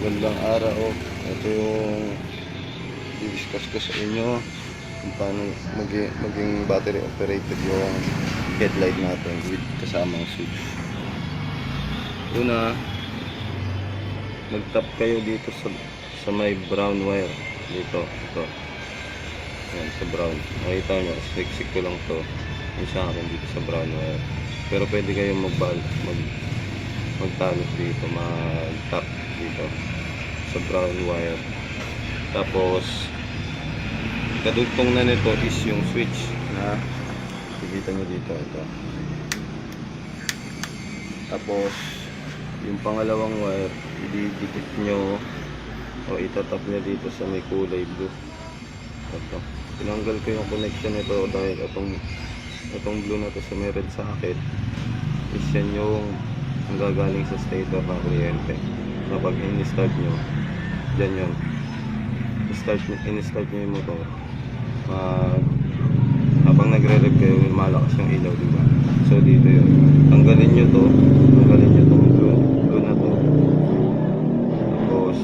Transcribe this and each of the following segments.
Magandang araw. Ito yung i-discuss ko sa inyo kung paano maging battery operated yung headlight natin with kasamang switch. Una, mag-tap kayo dito sa may brown wire. Dito, ito. Yan, sa brown. Makita nyo, siksik ko lang to. Yung sa akin dito sa brown wire. Pero pwede kayong magtalos dito, mag-tap dito sa brown wire. Tapos kadugtong na nito is yung switch na nakikita nyo dito, ito. Tapos yung pangalawang wire ididikit nyo o itatap nyo dito sa may kulay blue. Ito, tinanggal ko yung connection nito dahil itong blue na to sa may red socket is yan yung ang gagaling sa stator ng kuryente. Kapag in-start nyo, dyan yun, in-start nyo yung motor, habang nagre-rev kayo, malakas yung ilaw, diba? So dito yun, tanggalin nyo tong blue na to. Tapos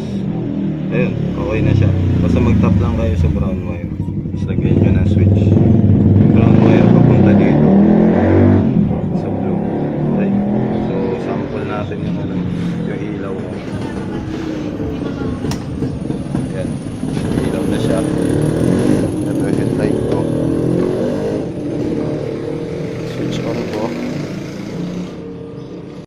ayun, okay na siya. Basta mag-tap lang kayo sa